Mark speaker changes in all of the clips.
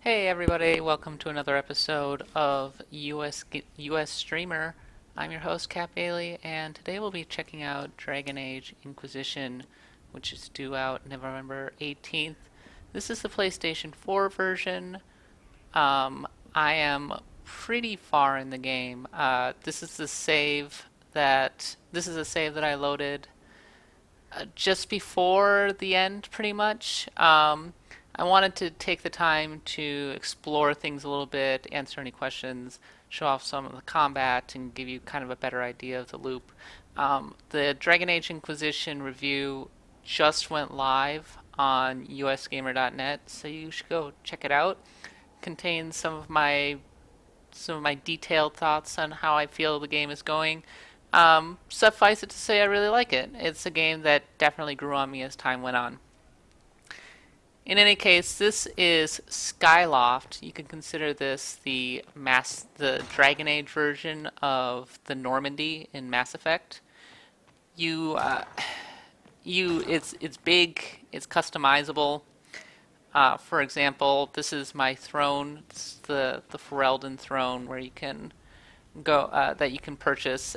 Speaker 1: Hey everybody, welcome to another episode of USstreamer. I'm your host, Cap Bailey, and today we'll be checking out Dragon Age Inquisition, which is due out November 18th. This is the PlayStation 4 version. I am pretty far in the game. This is a save that I loaded just before the end, pretty much. I wanted to take the time to explore things a little bit, answer any questions, show off some of the combat, and give you kind of a better idea of the loop. The Dragon Age Inquisition review just went live on usgamer.net, so you should go check it out. It contains some of my detailed thoughts on how I feel the game is going. Suffice it to say, I really like it. It's a game that definitely grew on me as time went on. In any case, this is Skyloft. You can consider this the Dragon Age version of the Normandy in Mass Effect. You, uh, it's big, it's customizable. For example, this is my throne. This is the Ferelden throne, where you can go that you can purchase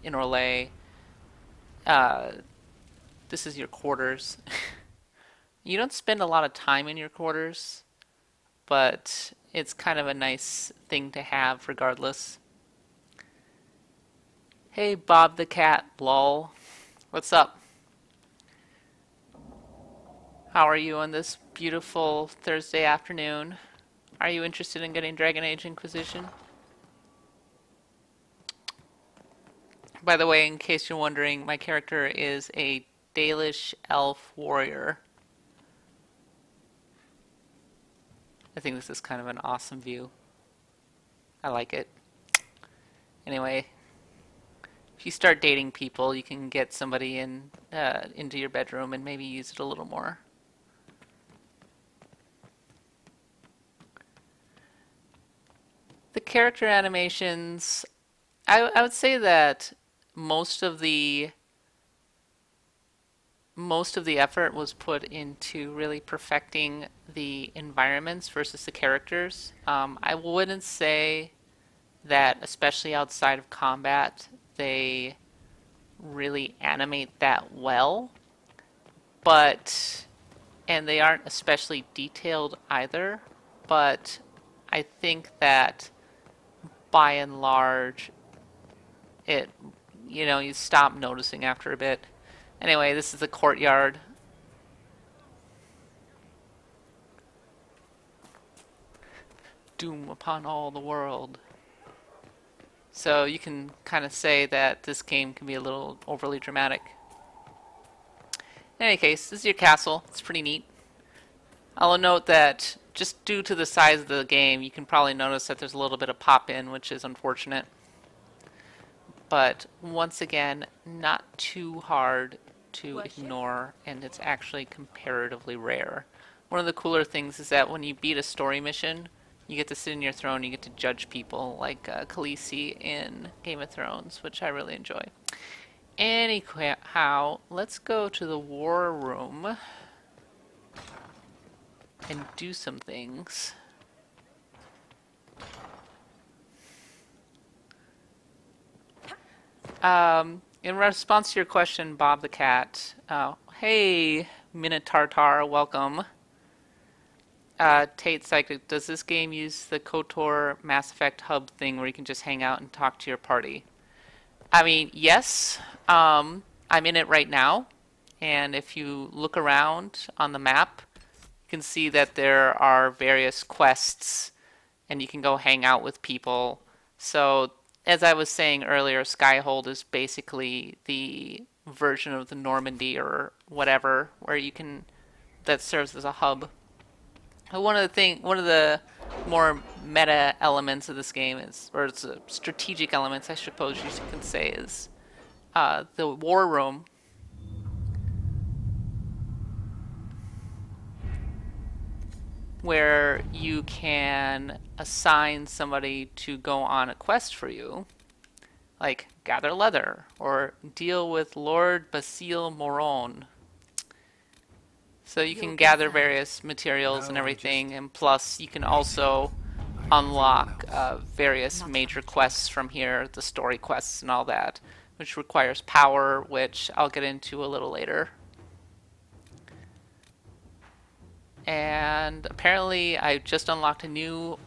Speaker 1: in Orlais. Uh, this is your quarters. You don't spend a lot of time in your quarters, but it's kind of a nice thing to have regardless. Hey, Bob the Cat, lol. What's up? How are you on this beautiful Thursday afternoon? Are you interested in getting Dragon Age Inquisition? By the way, in case you're wondering, my character is a Dalish elf warrior. I think this is kind of an awesome view. I like it. Anyway, if you start dating people, you can get somebody into your bedroom and maybe use it a little more. The character animations, I would say that most of the most of the effort was put into really perfecting the environments versus the characters. I wouldn't say that, especially outside of combat, they really animate that well, but and they aren't especially detailed either, but I think that by and large it you stop noticing after a bit. Anyway, this is the courtyard. Doom upon all the world. So you can kind of say that this game can be a little overly dramatic. In any case, this is your castle. It's pretty neat. I'll note that just due to the size of the game, you can probably notice that there's a little bit of pop-in, which is unfortunate. But once again, not too hard to ignore, and it's actually comparatively rare. One of the cooler things is that when you beat a story mission, you get to sit in your throne, you get to judge people like Khaleesi in Game of Thrones, which I really enjoy. Anyhow, let's go to the war room and do some things. In response to your question, Bob the Cat, hey, Minotartar, welcome. Tate Psychic, does this game use the KOTOR Mass Effect hub thing where you can just hang out and talk to your party? I mean, yes. I'm in it right now, and if you look around on the map, you can see that there are various quests, and you can go hang out with people. So as I was saying earlier, Skyhold is basically the version of the Normandy or whatever, where you can that serves as a hub. One of the more meta elements of this game is, or it's strategic elements, I suppose you can say, is the war room. Where you can assign somebody to go on a quest for you, like gather leather or deal with Lord Basile Moron. So you can gather various materials and everything, and plus you can also unlock various major quests from here, the story quests and all that, which requires power, which I'll get into a little later. And apparently I just unlocked a new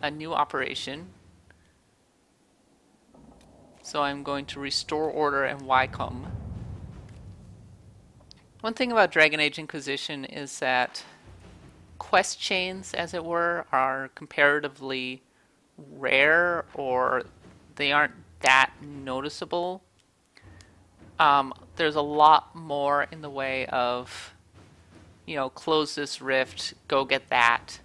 Speaker 1: operation. So I'm going to restore order and Wycombe. One thing about Dragon Age Inquisition is that quest chains, as it were, are comparatively rare, or they aren't that noticeable. There's a lot more in the way of, close this rift, go get that.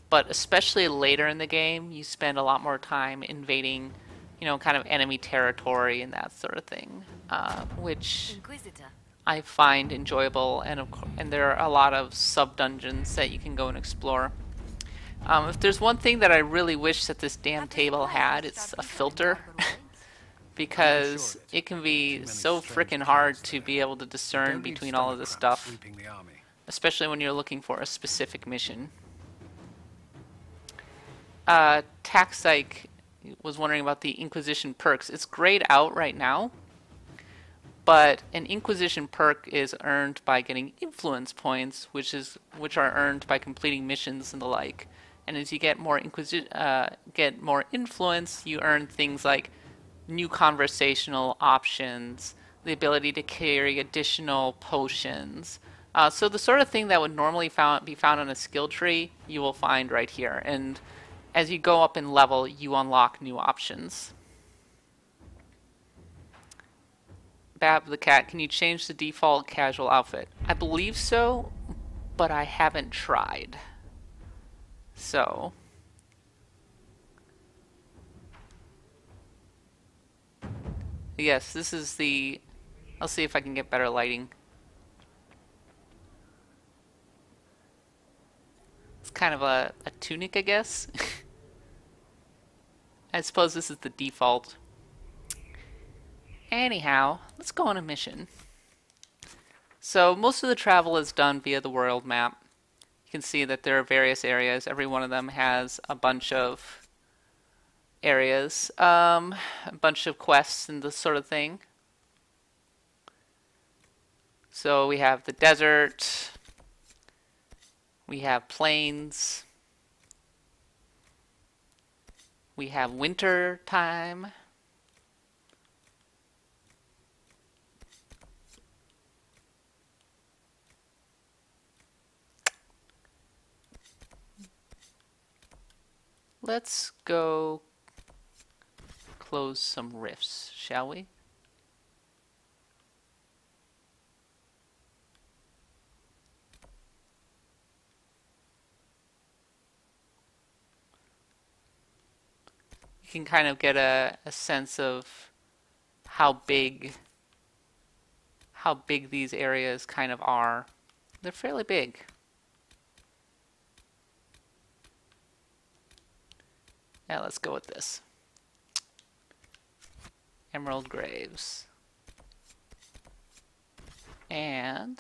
Speaker 1: But especially later in the game, you spend a lot more time invading, kind of enemy territory and that sort of thing, which I find enjoyable, and there are a lot of sub-dungeons that you can go and explore. If there's one thing that I really wish that this damn table had, it's a filter. Because it can be so freaking hard to be able to discern between all of this stuff. Especially when you're looking for a specific mission. Taxike was wondering about the Inquisition perks. It's grayed out right now. But an Inquisition perk is earned by getting influence points, which are earned by completing missions and the like. And as you get more influence, you earn things like new conversational options, the ability to carry additional potions. So the sort of thing that would normally be found on a skill tree, you will find right here. And as you go up in level, you unlock new options. Bab the Cat, can you change the default casual outfit? I believe so, but I haven't tried. So yes, this is the... I'll see if I can get better lighting. It's kind of a tunic, I guess. I suppose this is the default. Anyhow, let's go on a mission. So most of the travel is done via the world map. You can see that there are various areas. Every one of them has a bunch of areas, a bunch of quests and this sort of thing. So we have the desert, we have plains, we have winter time, let's go close some rifts, shall we? You can kind of get a sense of how big these areas kind of are. They're fairly big. Yeah, let's go with this. Emerald Graves. And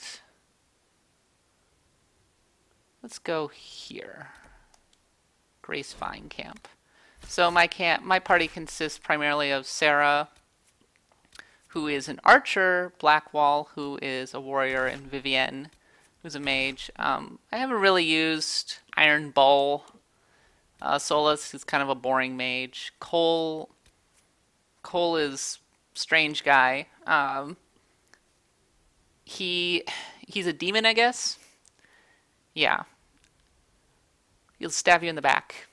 Speaker 1: let's go here. Grace Vine Camp. So my party consists primarily of Sarah, who is an archer, Blackwall, who is a warrior, and Vivienne, who's a mage. I haven't really used Iron Bull. Solus is kind of a boring mage. Cole is strange guy. He's a demon, I guess. Yeah. He'll stab you in the back.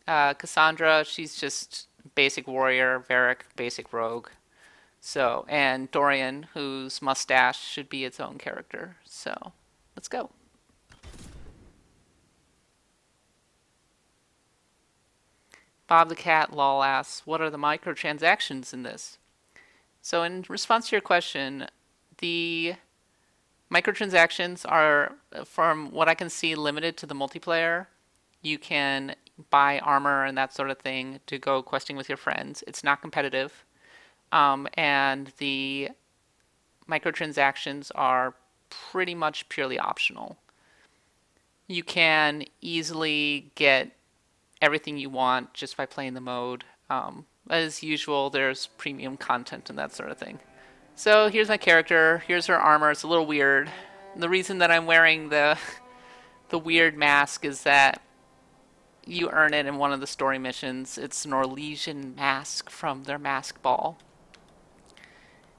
Speaker 1: Cassandra, she's just basic warrior. Varric, basic rogue. So, and Dorian, whose mustache should be its own character. So, let's go. Bob the Cat lol asks, what are the microtransactions in this? So in response to your question, the microtransactions are, from what I can see, limited to the multiplayer. You can buy armor and that sort of thing to go questing with your friends. It's not competitive. And the microtransactions are pretty much purely optional. You can easily get everything you want just by playing the mode. As usual, there's premium content and that sort of thing. So here's my character. Here's her armor. It's a little weird. The reason that I'm wearing the the weird mask is that you earn it in one of the story missions. It's an Norwegian mask from their mask ball.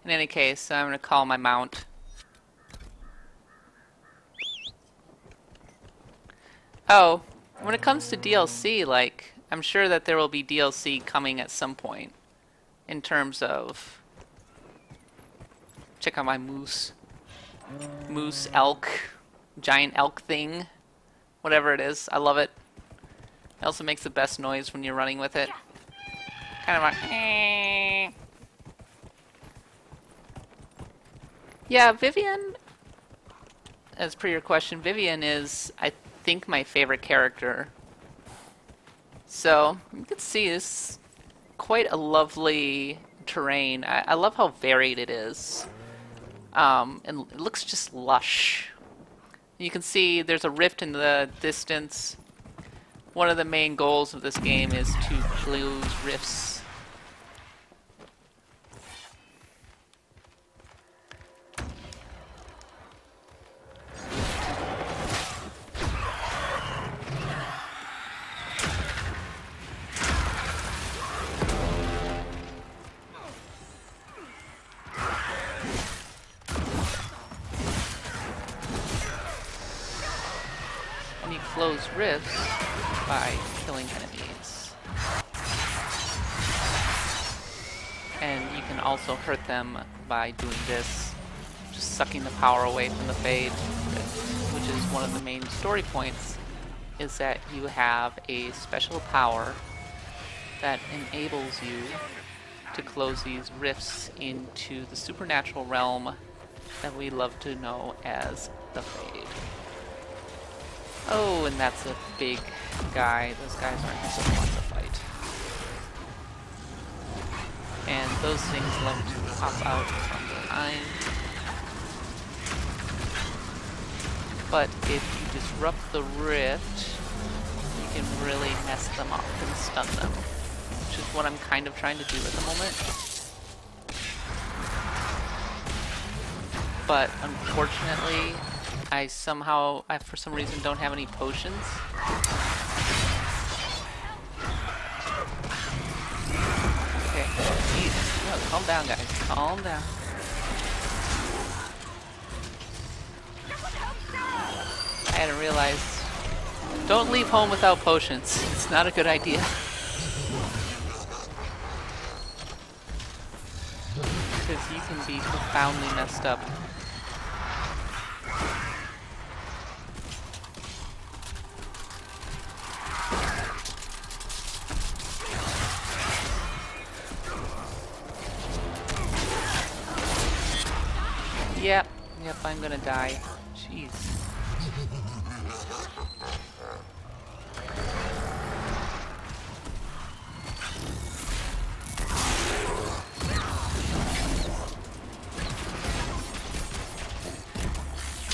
Speaker 1: In any case, I'm going to call my mount. Oh, when it comes to DLC, like, I'm sure that there will be DLC coming at some point in terms of... Check out my moose. Moose, elk, giant elk thing. Whatever it is, I love it. It also makes the best noise when you're running with it. Kind of like... Yeah, Vivian, as per your question, Vivian is, I think, my favorite character. So, you can see this quite a lovely terrain. I love how varied it is. And it looks just lush. You can see there's a rift in the distance. One of the main goals of this game is to close rifts. And you close rifts by killing enemies. And you can also hurt them by doing this, just sucking the power away from the Fade, which is one of the main story points, is that you have a special power that enables you to close these rifts into the supernatural realm that we love to know as the Fade. Oh, and that's a big guy. Those guys aren't so fun to fight. And those things love to pop out from behind. But if you disrupt the rift, you can really mess them up and stun them, which is what I'm kind of trying to do at the moment. But unfortunately, I for some reason, don't have any potions. Okay, jeez. No, calm down, guys. Calm down. I hadn't realized. Don't leave home without potions. It's not a good idea. Because you can be profoundly messed up. Yep, I'm gonna die. Jeez.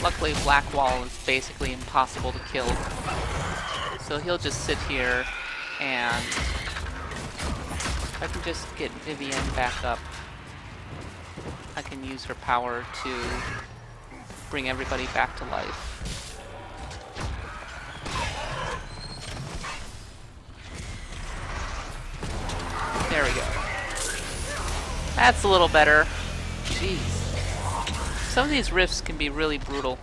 Speaker 1: Luckily, Black Wall is basically impossible to kill. So he'll just sit here, and if I can just get Vivian back up, I can use her power to bring everybody back to life. There we go. That's a little better. Jeez. Some of these rifts can be really brutal,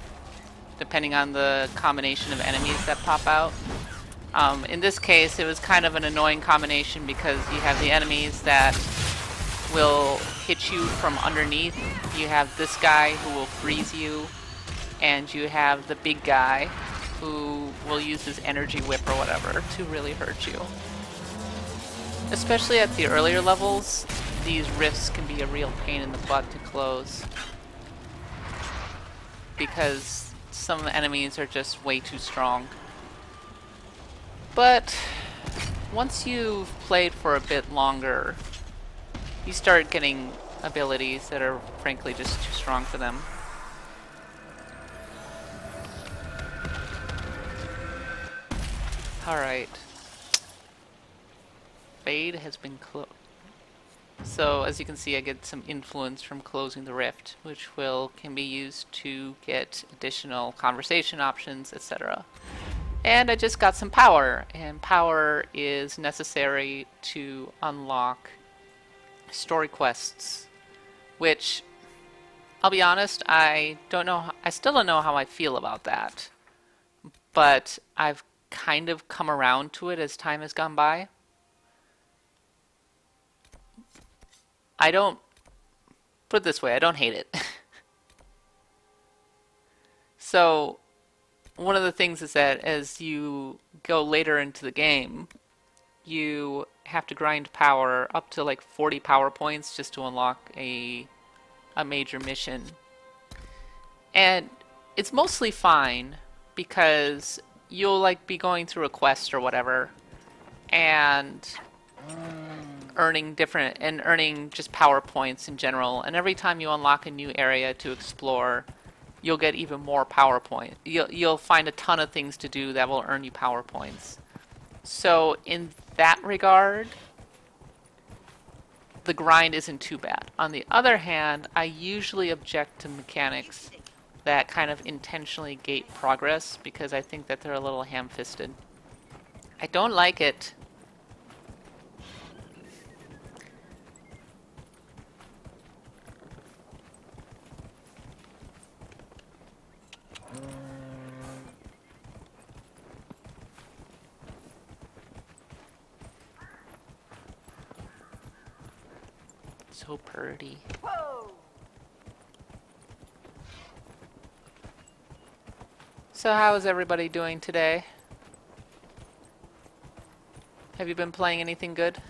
Speaker 1: depending on the combination of enemies that pop out. In this case, it was kind of an annoying combination because you have the enemies that will hit you from underneath. You have this guy who will freeze you, and you have the big guy who will use his energy whip or whatever to really hurt you. Especially at the earlier levels, these rifts can be a real pain in the butt to close, because some enemies are just way too strong. But once you've played for a bit longer, you start getting abilities that are frankly just too strong for them. Alright. Fade has been closed. So as you can see, I get some influence from closing the rift, which can be used to get additional conversation options, etc. And I just got some power, and power is necessary to unlock story quests, which, I'll be honest, I still don't know how I feel about that, but I've kind of come around to it as time has gone by. I don't, put it this way, I don't hate it. So, one of the things is that as you go later into the game, you have to grind power up to like 40 power points just to unlock a major mission. And it's mostly fine because you'll like be going through a quest or whatever and earning just power points in general, and every time you unlock a new area to explore, you'll get even more power points. You'll find a ton of things to do that will earn you power points. So in that regard, the grind isn't too bad. On the other hand, I usually object to mechanics that kind of intentionally gate progress because I think that they're a little ham-fisted. I don't like it. So pretty. Whoa. So how is everybody doing today? Have you been playing anything good?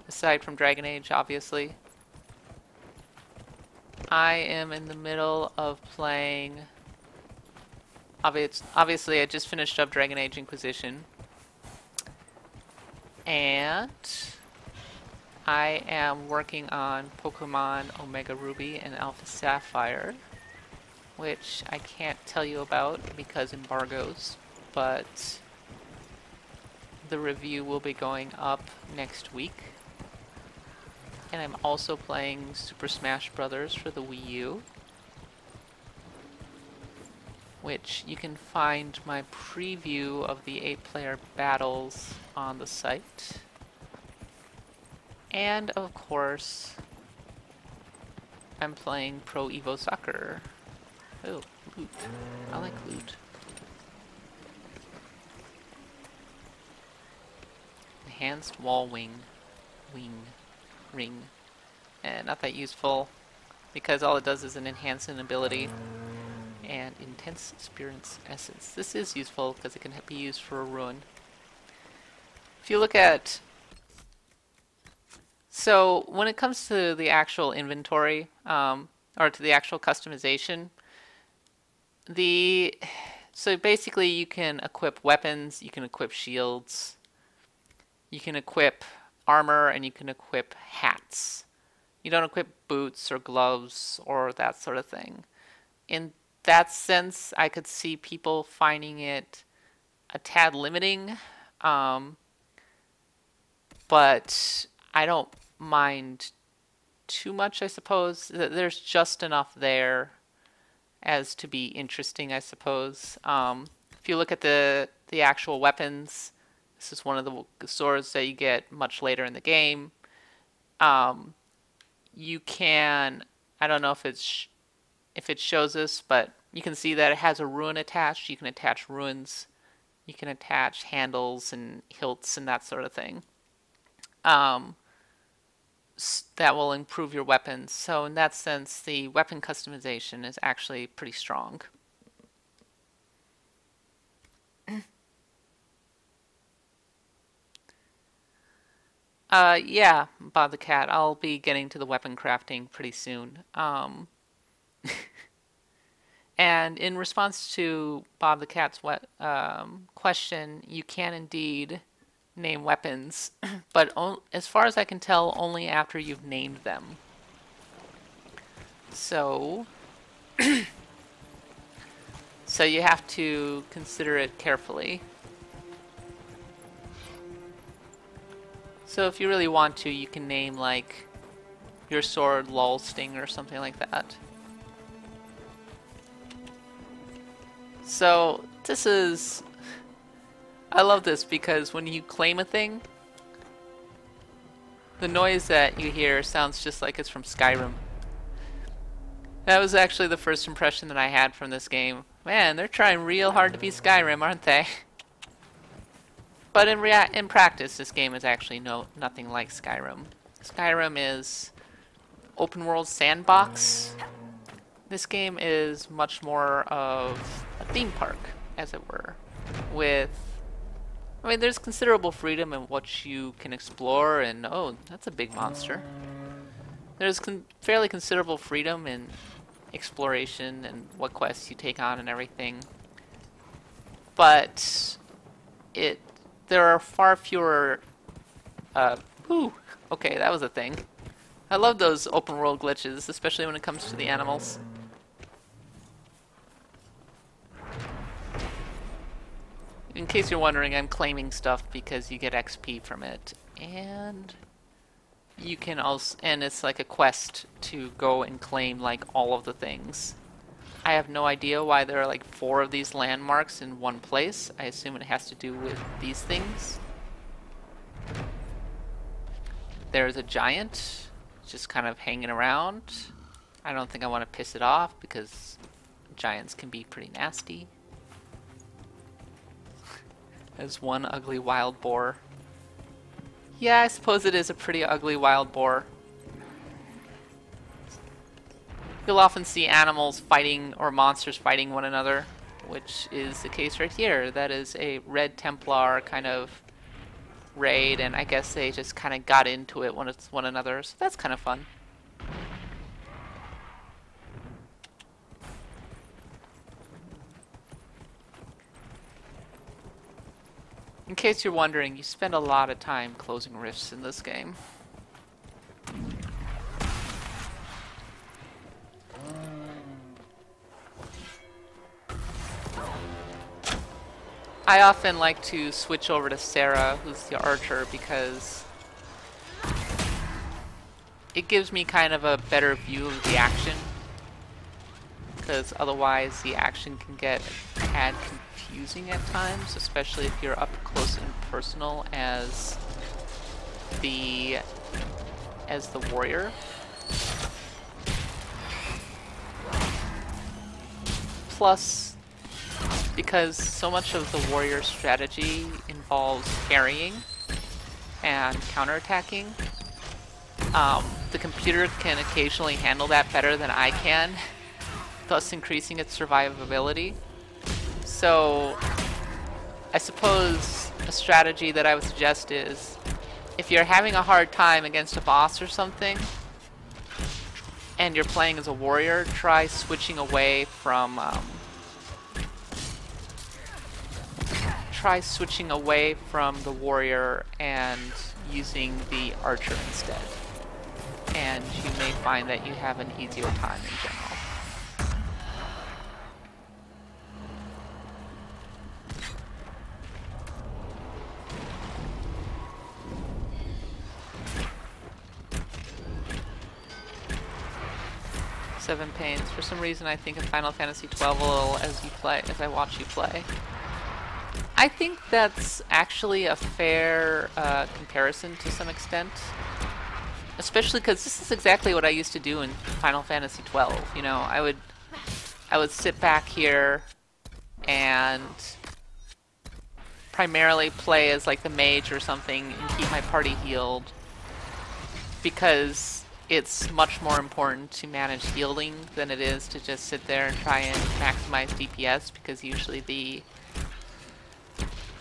Speaker 1: Aside from Dragon Age, obviously. I am in the middle of playing... Obviously, I just finished up Dragon Age Inquisition. And I am working on Pokemon Omega Ruby and Alpha Sapphire, which I can't tell you about because embargoes, but the review will be going up next week. And I'm also playing Super Smash Bros. For the Wii U, which you can find my preview of the 8-player battles on the site. And of course, I'm playing Pro Evo Soccer. Oh, loot. I like loot. Enhanced wall ring. And not that useful, because all it does is an enhance an ability. And intense experience essence. This is useful because it can be used for a ruin. If you look at... So when it comes to the actual inventory, or to the actual customization, so basically you can equip weapons, you can equip shields, you can equip armor, and you can equip hats. You don't equip boots or gloves or that sort of thing. In that sense, I could see people finding it a tad limiting, but I don't mind too much, I suppose. There's just enough there as to be interesting, I suppose. If you look at the actual weapons, this is one of the swords that you get much later in the game. You can, I don't know if it shows us, but you can see that it has a ruin attached. You can attach ruins. You can attach handles and hilts and that sort of thing. That will improve your weapons. So in that sense, the weapon customization is actually pretty strong. Yeah, Bob the Cat. I'll be getting to the weapon crafting pretty soon. And in response to Bob the Cat's question, you can indeed name weapons, but as far as I can tell, only after you've named them. So, so you have to consider it carefully. So if you really want to, you can name like your sword Lol Sting or something like that. So this is... I love this because when you claim a thing, the noise that you hear sounds just like it's from Skyrim. That was actually the first impression that I had from this game. Man, they're trying real hard to be Skyrim, aren't they? But in practice, this game is actually nothing like Skyrim. Skyrim is open world sandbox. This game is much more of a theme park, as it were. I mean, there's considerable freedom in what you can explore, and oh, that's a big monster. There's fairly considerable freedom in exploration and what quests you take on and everything. But there are far fewer... okay, that was a thing. I love those open world glitches, especially when it comes to the animals. In case you're wondering, I'm claiming stuff because you get XP from it. And you can also... and it's like a quest to go and claim like all of the things. I have no idea why there are like 4 of these landmarks in one place. I assume it has to do with these things. There's a giant just kind of hanging around. I don't think I want to piss it off because giants can be pretty nasty. There's one ugly wild boar. Yeah, I suppose it is a pretty ugly wild boar. You'll often see animals fighting or monsters fighting one another, which is the case right here. That is a Red Templar kind of raid, and I guess they just kind of got into it when it's one another, so that's kind of fun. In case you're wondering, you spend a lot of time closing rifts in this game. I often like to switch over to Sarah, who's the archer, because it gives me kind of a better view of the action. Because otherwise the action can get a tad confusing at times, especially if you're up close and personal as the warrior. Plus, because so much of the warrior strategy involves parrying and counterattacking, the computer can occasionally handle that better than I can, thus increasing its survivability. So I suppose a strategy that I would suggest is, if you're having a hard time against a boss or something, and you're playing as a warrior, try switching away from the warrior and using the archer instead. And you may find that you have an easier time in general. Seven Pains. For some reason, I think of Final Fantasy XII a little as I watch you play. I think that's actually a fair comparison to some extent, especially because this is exactly what I used to do in Final Fantasy XII. You know, I would sit back here and primarily play as like the mage or something and keep my party healed, because it's much more important to manage healing than it is to just sit there and try and maximize DPS, because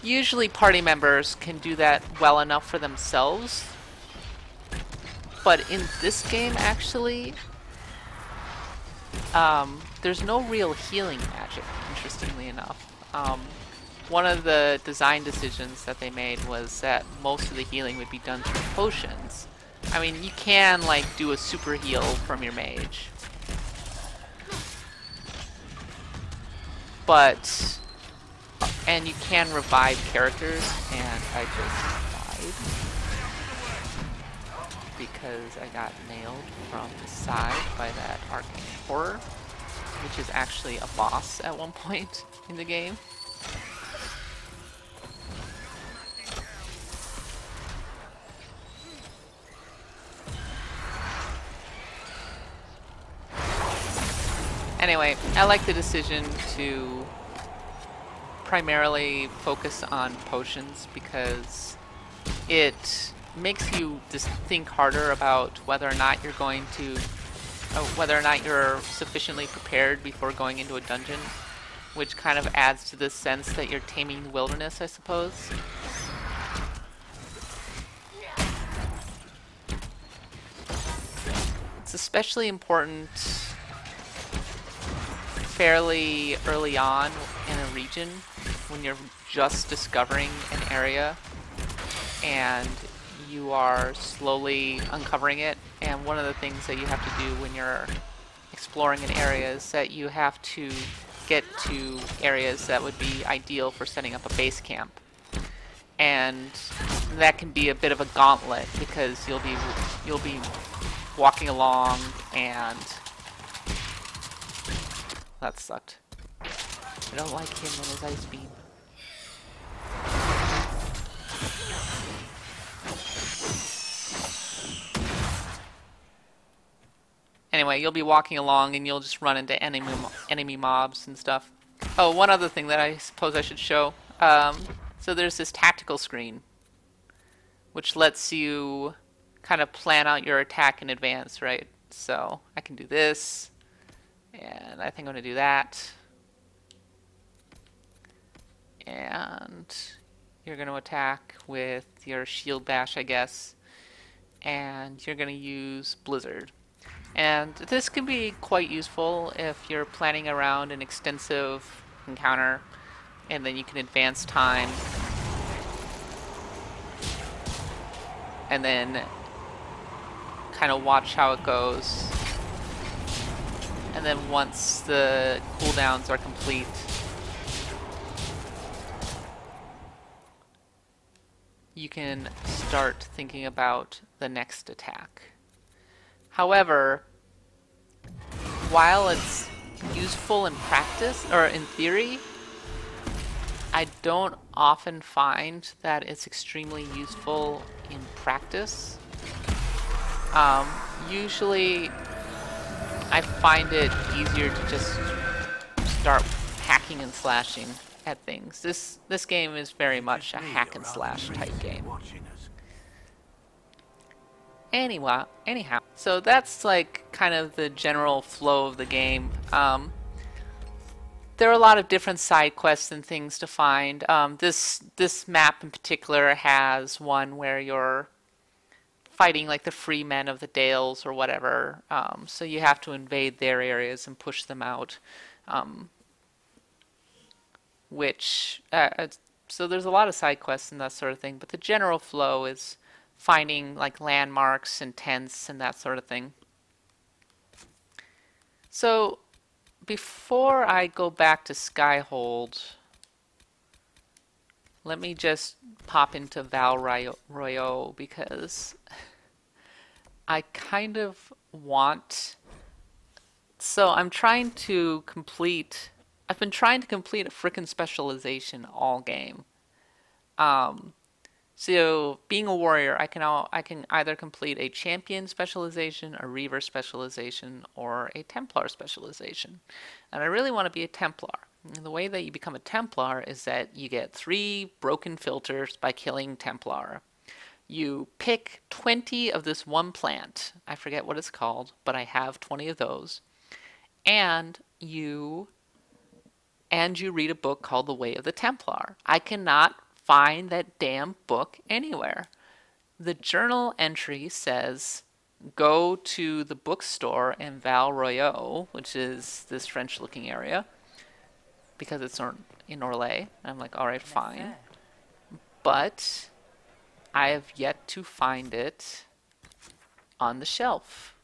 Speaker 1: usually party members can do that well enough for themselves. But in this game, actually, there's no real healing magic, interestingly enough. One of the design decisions that they made was that most of the healing would be done through potions. I mean, you can, like, do a super heal from your mage. But... and you can revive characters, and I just died. because I got nailed from the side by that arcane horror, which is actually a boss at one point in the game. Anyway, I like the decision to primarily focus on potions because it makes you just think harder about whether or not you're going to, whether or not you're sufficiently prepared before going into a dungeon, which kind of adds to this sense that you're taming the wilderness, I suppose. It's especially important fairly early on in a region when you're just discovering an area and you are slowly uncovering it. And one of the things that you have to do when you're exploring an area is that you have to get to areas that would be ideal for setting up a base camp. And that can be a bit of a gauntlet because you'll be walking along and that sucked. I don't like him and his ice beam. Anyway, you'll be walking along and you'll just run into enemy mobs and stuff. Oh, one other thing that I suppose I should show. So there's this tactical screen, which lets you kind of plan out your attack in advance, right? So I can do this, and I think I'm going to do that. And you're going to attack with your shield bash, I guess. And you're going to use Blizzard. And this can be quite useful if you're planning around an extensive encounter, and then you can advance time. And then kind of watch how it goes. And then once the cooldowns are complete, you can start thinking about the next attack. However, while it's useful in practice, or in theory, I don't often find that it's extremely useful in practice. Usually, I find it easier to just start hacking and slashing at things. This game is very much a hack and slash type game. Anyhow, so that's like kind of the general flow of the game. There are a lot of different side quests and things to find. This map in particular has one where you're fighting like the free men of the Dales or whatever. So you have to invade their areas and push them out. So there's a lot of side quests and that sort of thing. But the general flow is finding like landmarks and tents and that sort of thing. So before I go back to Skyhold, let me just pop into Val Royeaux because I kind of want... So I'm trying to complete... I've been trying to complete a frickin' specialization all game. So being a warrior, I can either complete a champion specialization, a reaver specialization, or a Templar specialization. And I really want to be a Templar. And the way that you become a Templar is that you get 3 broken filters by killing Templar. You pick 20 of this one plant. I forget what it's called, but I have 20 of those. And you read a book called The Way of the Templar. I cannot find that damn book anywhere. The journal entry says, go to the bookstore in Val Royeaux, which is this French-looking area, because it's in Orlais. I'm like, all right, fine. But I have yet to find it on the shelf.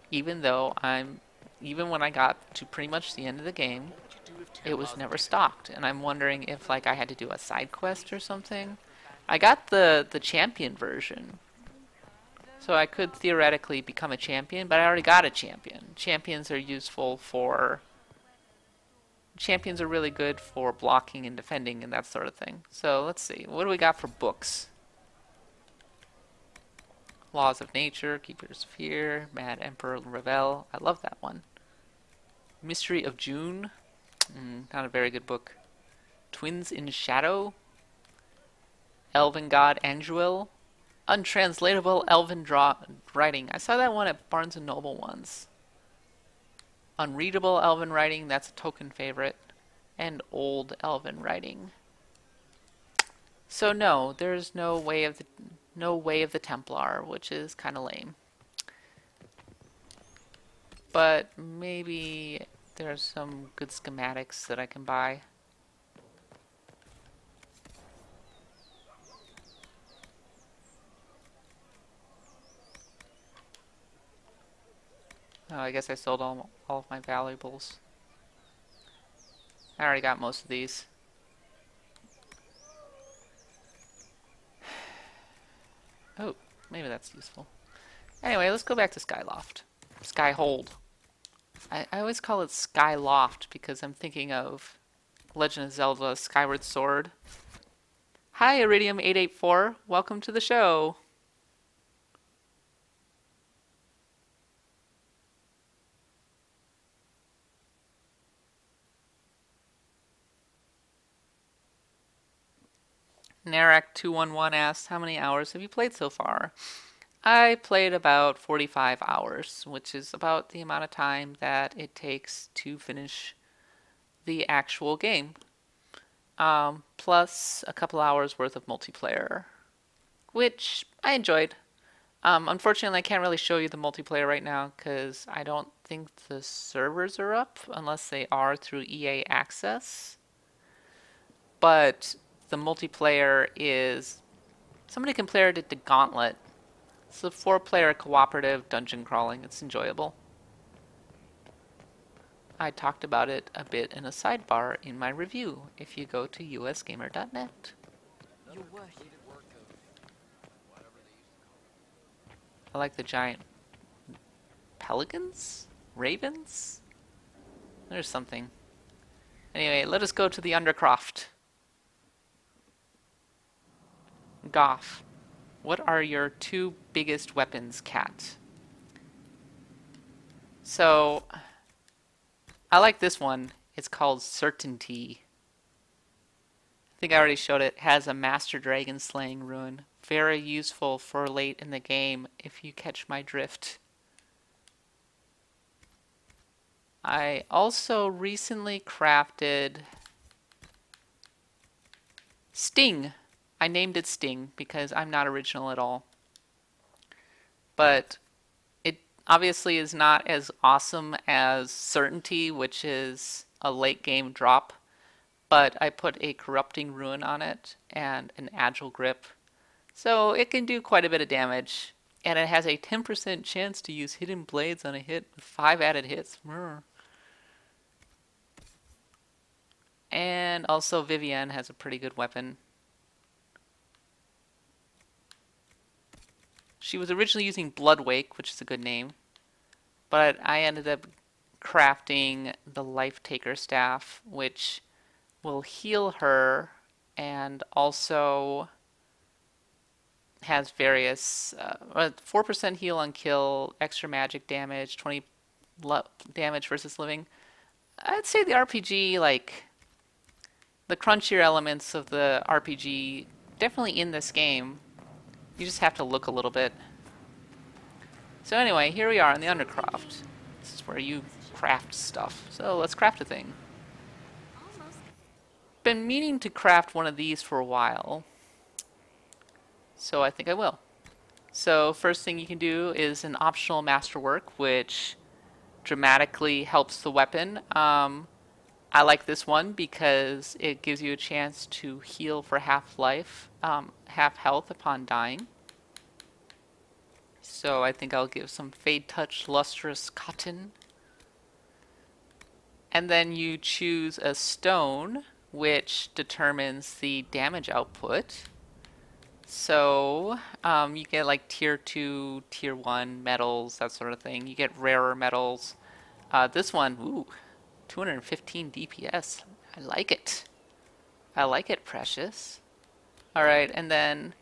Speaker 1: Even when I got to pretty much the end of the game, it was never stocked. And I'm wondering if like I had to do a side quest or something. I got the champion version, so I could theoretically become a champion, but I already got a champion. Champions are really good for blocking and defending and that sort of thing. So let's see, what do we got for books? Laws of Nature, Keepers of Fear, Mad Emperor Revel. I love that one. Mystery of June. Not a very good book. Twins in Shadow. Elven God Anguil. Untranslatable Elven Writing. I saw that one at Barnes & Noble once. Unreadable Elven Writing, that's a token favorite. And Old Elven Writing. So no, there's no way of the Templar, which is kind of lame. But maybe there's some good schematics that I can buy. Oh, I guess I sold all of my valuables. I already got most of these. Oh, maybe that's useful. Anyway, let's go back to Skyloft. Skyhold. I always call it Skyloft because I'm thinking of Legend of Zelda Skyward Sword. Hi, Iridium884. Welcome to the show. Narak211 asks, how many hours have you played so far? I played about 45 hours, which is about the amount of time that it takes to finish the actual game. Plus a couple hours worth of multiplayer, which I enjoyed. Unfortunately, I can't really show you the multiplayer right now because I don't think the servers are up unless they are through EA Access. But the multiplayer is, somebody compared it to Gauntlet. It's a 4-player cooperative dungeon crawling. It's enjoyable. I talked about it a bit in a sidebar in my review if you go to usgamer.net. I like the giant pelicans? Ravens? There's something. Anyway, let us go to the Undercroft. Goff, what are your 2 biggest weapons, Cat? So, I like this one. It's called Certainty. I think I already showed it. It has a Master Dragon Slaying rune. Very useful for late in the game, if you catch my drift. I also recently crafted Sting. I named it Sting because I'm not original at all. But it obviously is not as awesome as Certainty, which is a late game drop. But I put a Corrupting Rune on it and an Agile Grip. So it can do quite a bit of damage. And it has a 10% chance to use Hidden Blades on a hit with 5 added hits. And also Vivienne has a pretty good weapon. She was originally using Bloodwake, which is a good name, but I ended up crafting the Life Taker Staff, which will heal her and also has various 4% heal on kill, extra magic damage, 20 damage versus living. I'd say the RPG, like the crunchier elements of the RPG, definitely in this game. You just have to look a little bit. So anyway, here we are in the Undercroft. This is where you craft stuff. So let's craft a thing. Been meaning to craft one of these for a while, so I think I will. So first thing you can do is an optional masterwork, which dramatically helps the weapon. I like this one because it gives you a chance to heal for half life, half health upon dying. So I think I'll give some Fade Touch Lustrous Cotton. And then you choose a stone, which determines the damage output. So, you get like tier 2, tier 1 metals, that sort of thing. You get rarer metals. This one, ooh, 215 DPS. I like it. I like it, Precious. All right, and then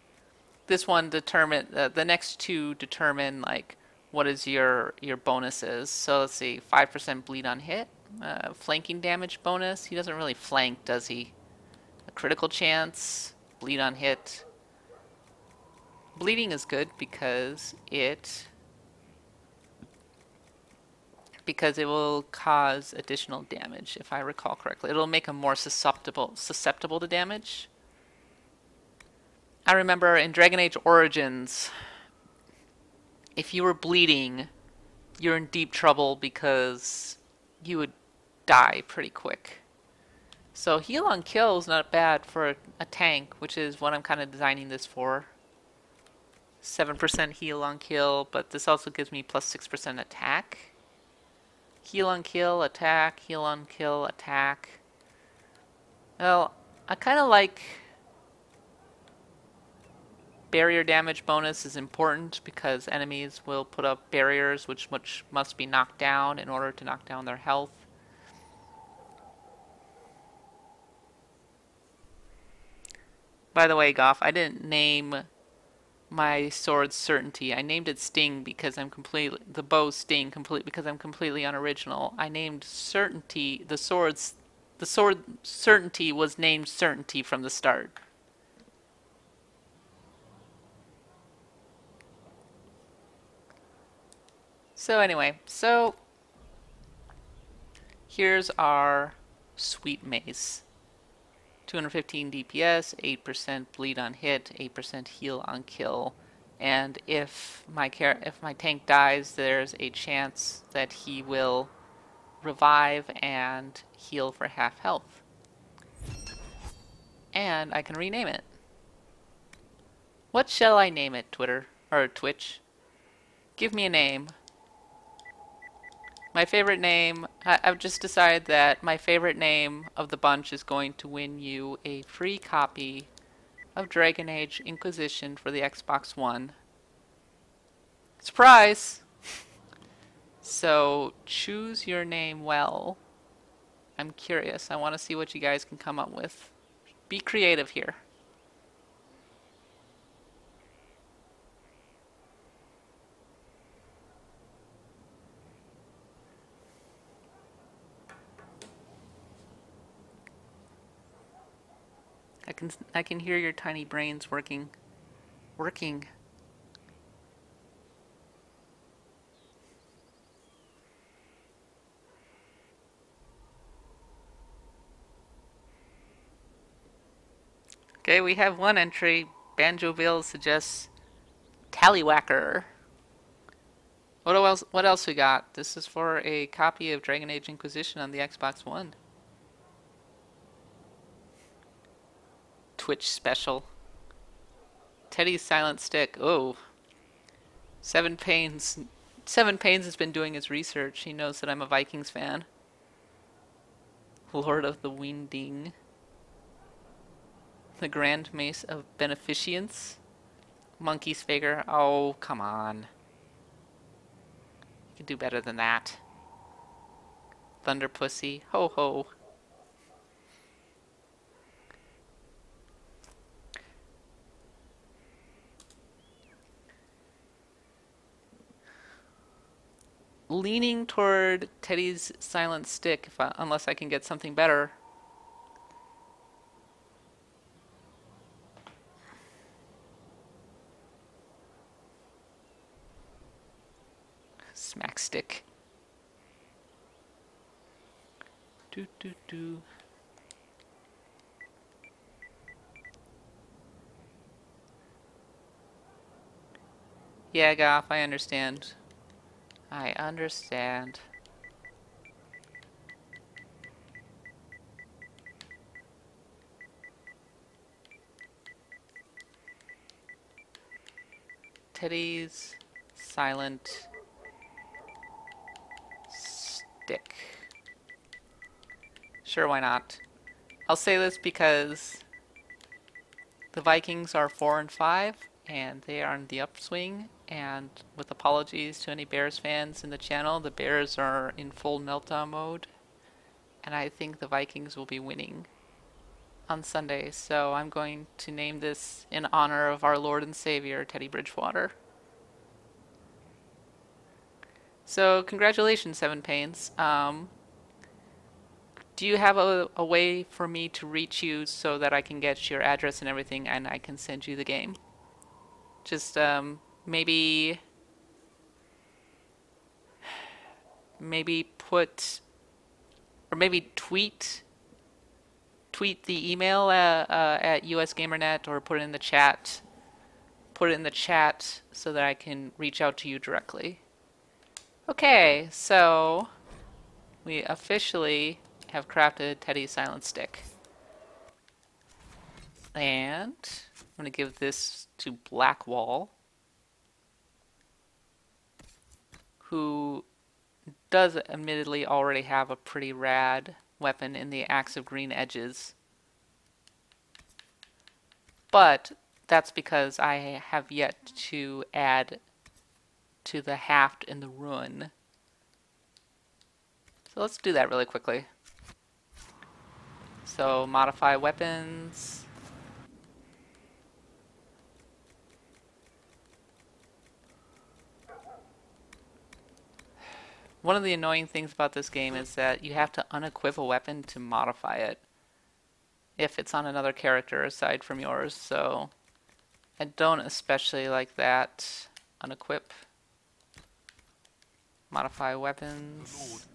Speaker 1: this one determine the next two determine like what is your bonuses. So let's see, 5% bleed on hit, flanking damage bonus. He doesn't really flank, does he? A critical chance, bleed on hit. Bleeding is good because it will cause additional damage, if I recall correctly. It'll make him more susceptible to damage. I remember in Dragon Age Origins, if you were bleeding, you're in deep trouble because you would die pretty quick. So heal on kill is not bad for a tank, which is what I'm kind of designing this for. 7% heal on kill, but this also gives me plus 6% attack. Heal on kill, attack, heal on kill, attack. Well, I kind of like barrier damage bonus is important because enemies will put up barriers which must be knocked down in order to knock down their health. By the way, Goff, I didn't name my sword's certainty. I named it Sting because the bow Sting because I'm completely unoriginal. I named certainty, the sword certainty was named certainty from the start. So anyway, here's our sweet mace. 215 DPS, 8% bleed on hit, 8% heal on kill, and if my tank dies, there's a chance that he will revive and heal for half health. And I can rename it. What shall I name it, Twitter or Twitch? Give me a name. My favorite name, I've just decided that my favorite name of the bunch is going to win you a free copy of Dragon Age Inquisition for the Xbox One. Surprise! So choose your name well. I'm curious. I want to see what you guys can come up with. Be creative here. I can hear your tiny brains working. Okay, we have one entry. Banjoville suggests Tallywhacker. What else we got? This is for a copy of Dragon Age Inquisition on the Xbox One. Twitch special. Teddy's Silent Stick. Oh. Seven Pains has been doing his research. He knows that I'm a Vikings fan. Lord of the Winding. The Grand Mace of Beneficence. Monkey's figure. Oh, come on. You can do better than that. Thunder Pussy. Ho ho. Leaning toward Teddy's Silent Stick, unless I can get something better. Smack Stick. Do do do. Yeah, Goff, I understand. I understand. Teddy's Silent Stick. Sure, why not? I'll say this because The Vikings are 4 and 5, and they are on the upswing. And with apologies to any Bears fans in the channel, the Bears are in full meltdown mode, and I think the Vikings will be winning on Sunday. So I'm going to name this in honor of our Lord and Savior, Teddy Bridgewater. So congratulations, Seven Pains. Do you have a way for me to reach you so that I can get your address and everything and I can send you the game? Just maybe put, or maybe tweet the email at USGamerNet, or put it in the chat. Put it in the chat so that I can reach out to you directly. Okay, so we officially have crafted Teddy's silent stick. And I'm going to give this to Blackwall, who does admittedly already have a pretty rad weapon in the Axe of Green Edges. But that's because I have yet to add to the haft and the ruin. So let's do that really quickly. So modify weapons. One of the annoying things about this game is that you have to unequip a weapon to modify it if it's on another character aside from yours, so I don't especially like that. Unequip. Modify weapons.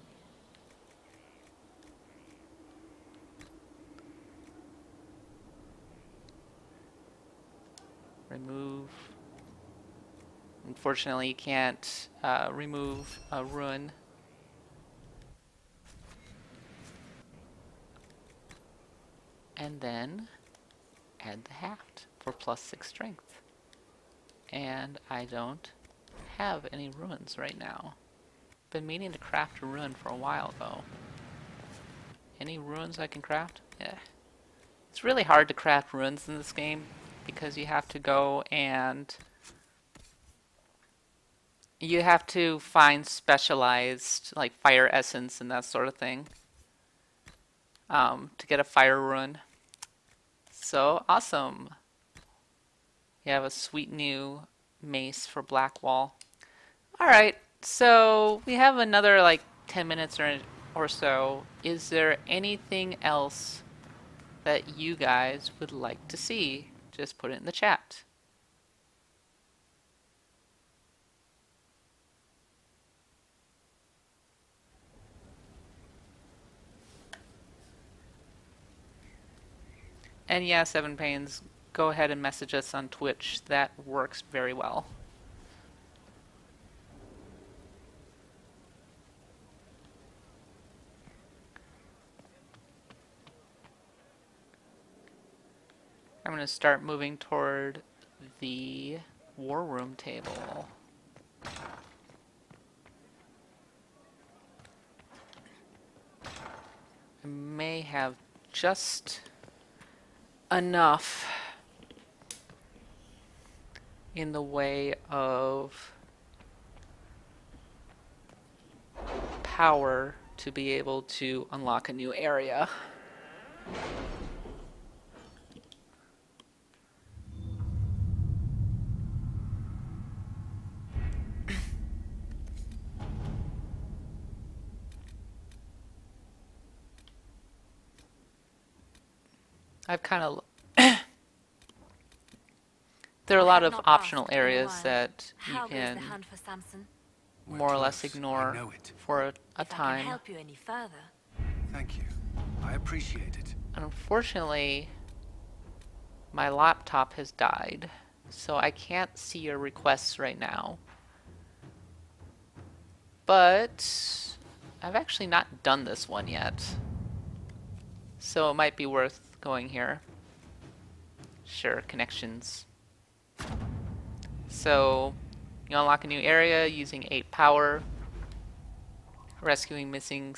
Speaker 1: Remove. Unfortunately, you can't remove a ruin. And then add the haft for +6 strength. And I don't have any ruins right now. Been meaning to craft a ruin for a while though. Any ruins I can craft? Yeah. It's really hard to craft ruins in this game because you have to go and you have to find specialized like fire essence and that sort of thing to get a fire ruin. So awesome. You have a sweet new mace for Blackwall. Alright, so we have another like 10 minutes or so. Is there anything else that you guys would like to see? Just put it in the chat. And yeah, Seven Pains, go ahead and message us on Twitch. That works very well. I'm going to start moving toward the war room table. I may have just enough in the way of power to be able to unlock a new area. I've kind of there are a lot of optional areas that you can more or less ignore for a time.
Speaker 2: If I can help you any further.
Speaker 3: Thank you. I appreciate it.
Speaker 1: Unfortunately, my laptop has died, so I can't see your requests right now. But I've actually not done this one yet, so it might be worth going here. Sure, connections. So you unlock a new area using 8 power, rescuing missing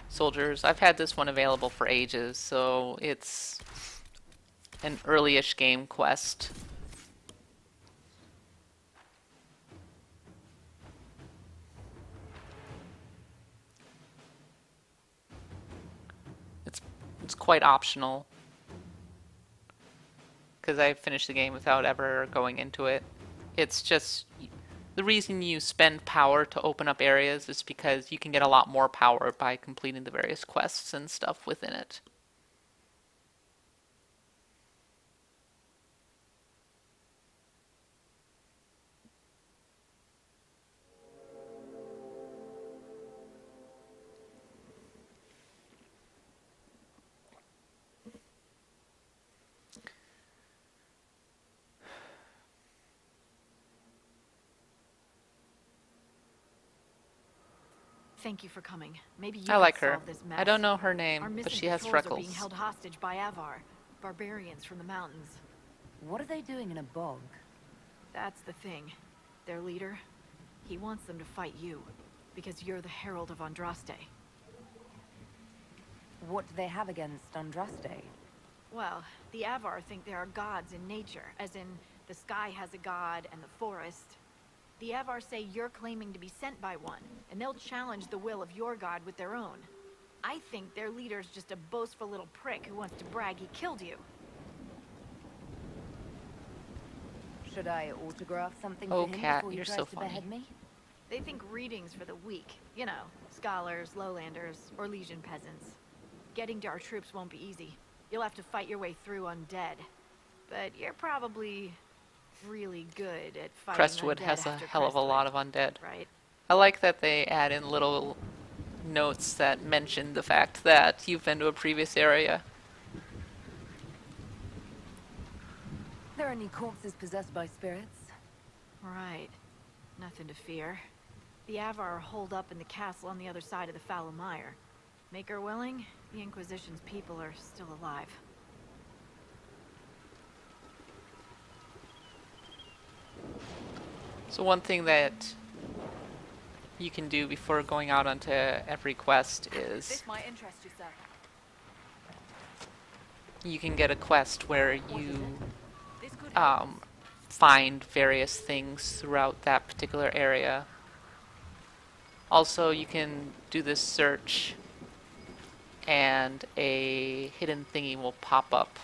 Speaker 1: soldiers. I've had this one available for ages, so it's an early-ish game quest. It's quite optional because I finished the game without ever going into it. It's just the reason you spend power to open up areas is because you can get a lot more power by completing the various quests and stuff within it.
Speaker 2: Thank you for coming. Maybe you
Speaker 1: I
Speaker 2: can
Speaker 1: like her.
Speaker 2: solve this mess.
Speaker 1: I don't know her
Speaker 2: Our
Speaker 1: name, but
Speaker 2: missing
Speaker 1: she has
Speaker 2: patrols are
Speaker 1: freckles.
Speaker 2: being held hostage by Avar, barbarians from the mountains.
Speaker 4: What are they doing in a bog?
Speaker 2: That's the thing. Their leader, he wants them to fight you, because you're the Herald of Andraste.
Speaker 4: What do they have against Andraste?
Speaker 2: Well, the Avar think there are gods in nature, as in the sky has a god and the forest. The Avar say you're claiming to be sent by one, and they'll challenge the will of your god with their own. I think their leader's just a boastful little prick who wants to brag he killed you.
Speaker 4: Should I autograph something
Speaker 1: Oh,
Speaker 4: for him
Speaker 1: Cat,
Speaker 4: before he
Speaker 1: you're
Speaker 4: tries
Speaker 1: so
Speaker 4: to
Speaker 1: funny.
Speaker 4: behead me?
Speaker 2: They think readings for the weak. You know, scholars, lowlanders, or legion peasants. Getting to our troops won't be easy. You'll have to fight your way through undead. But you're probably really good at fighting
Speaker 1: Crestwood
Speaker 2: undead
Speaker 1: has a
Speaker 2: after
Speaker 1: hell of a lot
Speaker 2: Crestwood,
Speaker 1: of undead.
Speaker 2: right?
Speaker 1: I like that they add in little notes that mention the fact that you've been to a previous area.
Speaker 4: There are any corpses possessed by spirits?
Speaker 2: Right. Nothing to fear. The Avar are holed up in the castle on the other side of the Foul Mire. Make her willing, the Inquisition's people are still alive.
Speaker 1: So one thing that you can do before going out onto every quest is
Speaker 4: This might interest you, sir.
Speaker 1: you can get a quest where you
Speaker 4: This could help us.
Speaker 1: find various things throughout that particular area. Also, you can do this search and a hidden thingy will pop up.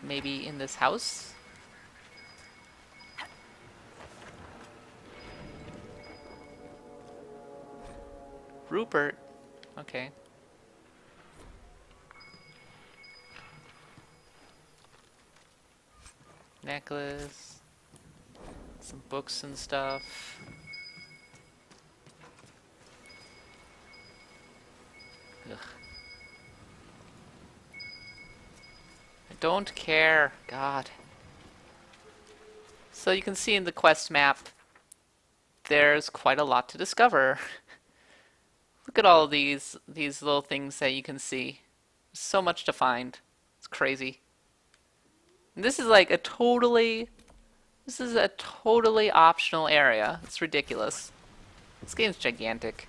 Speaker 1: Maybe in this house? Rupert. Okay. Necklace. Some books and stuff. Ugh. I don't care. God. So you can see in the quest map, there's quite a lot to discover. Look at all these little things that you can see. So much to find. It's crazy. And this is like a totally optional area. It's ridiculous. This game's gigantic.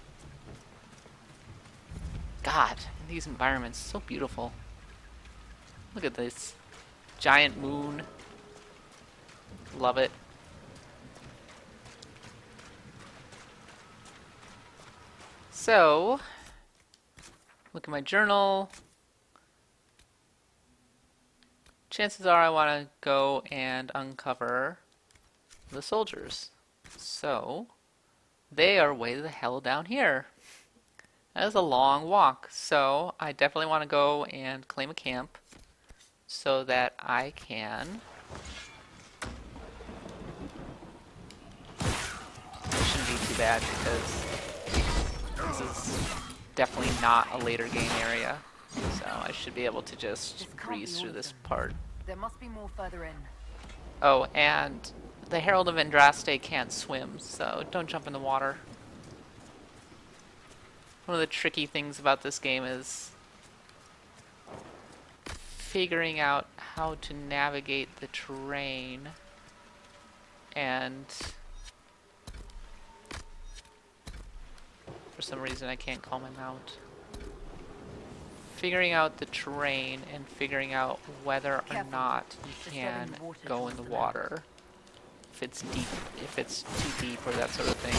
Speaker 1: God, these environments, so beautiful. Look at this giant moon. Love it. So, look at my journal. Chances are I want to go and uncover the soldiers. So, they are way the hell down here. That is a long walk, so I definitely want to go and claim a camp so that I can... It shouldn't be too bad because this is definitely not a later game area, so I should be able to just breeze through this part.
Speaker 4: There must be more further in.
Speaker 1: Oh, and the Herald of Andraste can't swim, so don't jump in the water. One of the tricky things about this game is figuring out how to navigate the terrain and for some reason I can't call my mount. figuring out the terrain and figuring out whether or
Speaker 4: Careful.
Speaker 1: not you
Speaker 4: Just
Speaker 1: can
Speaker 4: letting water
Speaker 1: go
Speaker 4: come
Speaker 1: in the
Speaker 4: to
Speaker 1: water. If it's deep, if it's too deep or that sort of thing.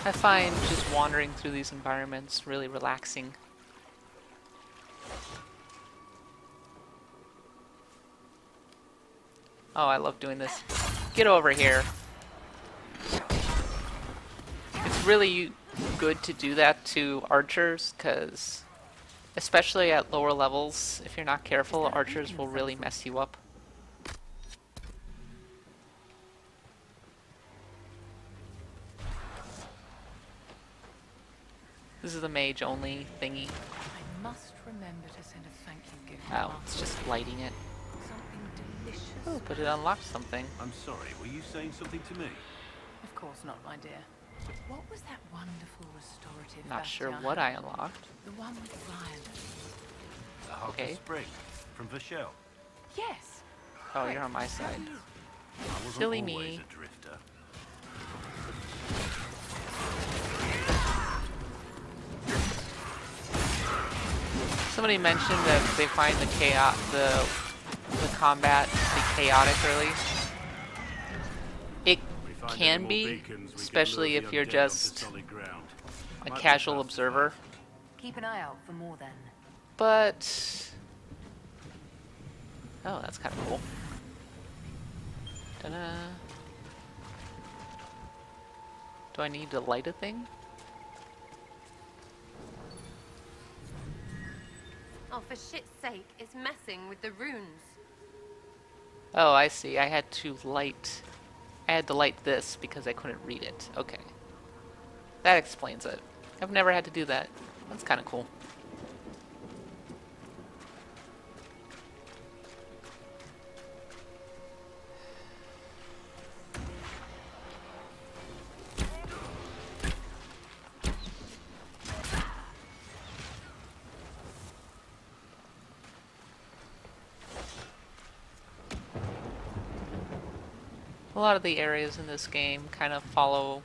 Speaker 1: I find just wandering through these environments really relaxing. Oh, I love doing this. Get over here. It's really good to do that to archers, because especially at lower levels, if you're not careful, archers will really mess you up. This is the mage only thingy.
Speaker 4: I must remember to send a thank you gift.
Speaker 1: Oh, it's just lighting it.
Speaker 4: Something delicious.
Speaker 1: Oh, but it unlocked something.
Speaker 5: I'm sorry, were you saying something to me?
Speaker 4: Of course not, my dear. What was that wonderful restorative
Speaker 1: Not sure
Speaker 4: bastion?
Speaker 1: what I unlocked.
Speaker 4: The one with violence.
Speaker 5: The Heart
Speaker 1: Okay.
Speaker 5: of Spring, from Vashel.
Speaker 4: Yes.
Speaker 1: Oh, you're on my side.
Speaker 5: I wasn't
Speaker 1: Silly
Speaker 5: always
Speaker 1: me.
Speaker 5: a drifter.
Speaker 1: Somebody mentioned that they find the combat to be chaotic early. It
Speaker 5: We find any
Speaker 1: can
Speaker 5: more
Speaker 1: be,
Speaker 5: beacons, we
Speaker 1: especially
Speaker 5: can lure
Speaker 1: if
Speaker 5: the
Speaker 1: you're
Speaker 5: undead
Speaker 1: just
Speaker 5: onto solid ground.
Speaker 1: a
Speaker 5: Might be
Speaker 1: casual
Speaker 5: fast
Speaker 1: observer.
Speaker 4: Keep an eye out for more then.
Speaker 1: But oh, that's kind of cool. Ta-da. Do I need to light a thing?
Speaker 6: Oh, for shit's sake, it's messing with the runes.
Speaker 1: Oh, I see. I had to light this because I couldn't read it. Okay. That explains it. I've never had to do that. That's kind of cool. A lot of the areas in this game kind of follow,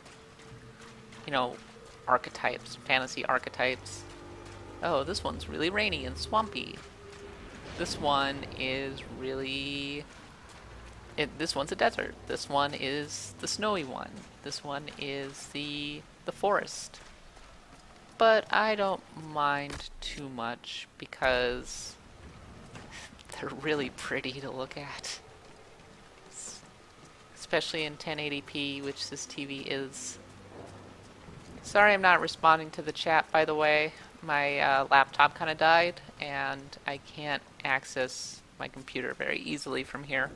Speaker 1: you know, archetypes, fantasy archetypes. Oh, this one's really rainy and swampy. This one is really... this one's a desert. This one is the snowy one. This one is the forest. But I don't mind too much because they're really pretty to look at. Especially in 1080p, which this TV is. Sorry I'm not responding to the chat, by the way. My laptop kind of died, and I can't access my computer very easily from here.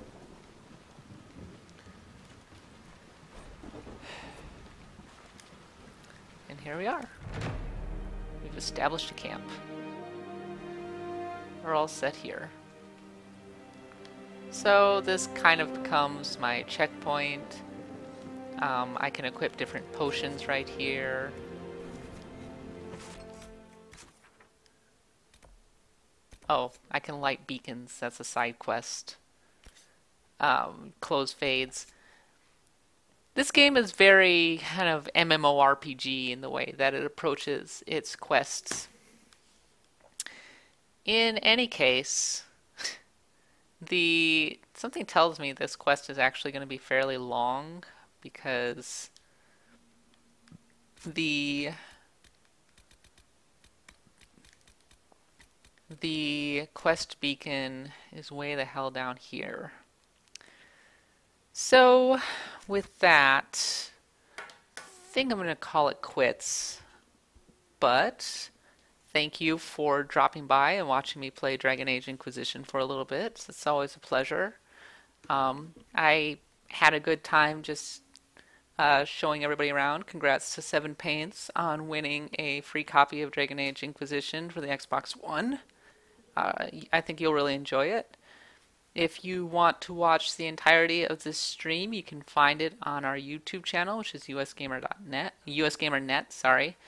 Speaker 1: And here we are. We've established a camp. We're all set here. So this kind of becomes my checkpoint. I can equip different potions right here. Oh, I can light beacons. That's a side quest. Close fades. This game is very kind of MMORPG in the way that it approaches its quests. In any case, something tells me this quest is actually going to be fairly long because the quest beacon is way the hell down here. So with that, I think I'm going to call it quits. But thank you for dropping by and watching me play Dragon Age Inquisition for a little bit. It's always a pleasure. I had a good time just showing everybody around. Congrats to Seven Paints on winning a free copy of Dragon Age Inquisition for the Xbox One. I think you'll really enjoy it. If you want to watch the entirety of this stream, you can find it on our YouTube channel, which is USgamer.net, USgamerNet, sorry.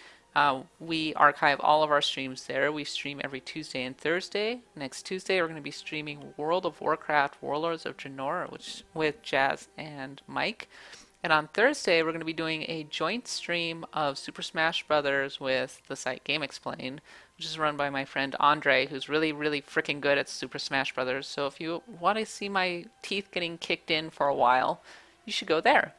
Speaker 1: We archive all of our streams there. We stream every Tuesday and Thursday. Next Tuesday, we're going to be streaming World of Warcraft Warlords of Draenor, which with Jazz and Mike. And on Thursday, we're going to be doing a joint stream of Super Smash Brothers with the site Game Explained, which is run by my friend Andre, who's really, really freaking good at Super Smash Brothers. So if you want to see my teeth getting kicked in for a while, you should go there.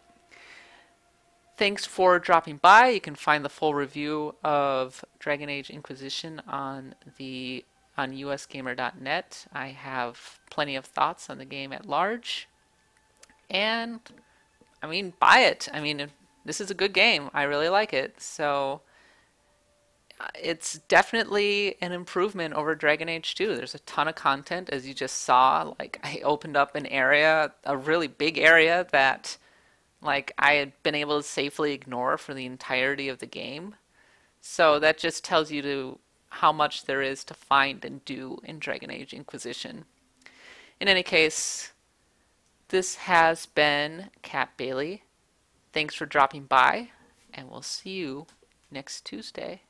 Speaker 1: Thanks for dropping by. You can find the full review of Dragon Age Inquisition on usgamer.net. I have plenty of thoughts on the game at large. And I mean, buy it. I mean, this is a good game. I really like it. So it's definitely an improvement over Dragon Age 2. There's a ton of content, as you just saw. Like, I opened up an area, a really big area that like I had been able to safely ignore for the entirety of the game. So that just tells you how much there is to find and do in Dragon Age Inquisition. In any case, this has been Kat Bailey. Thanks for dropping by, and we'll see you next Tuesday.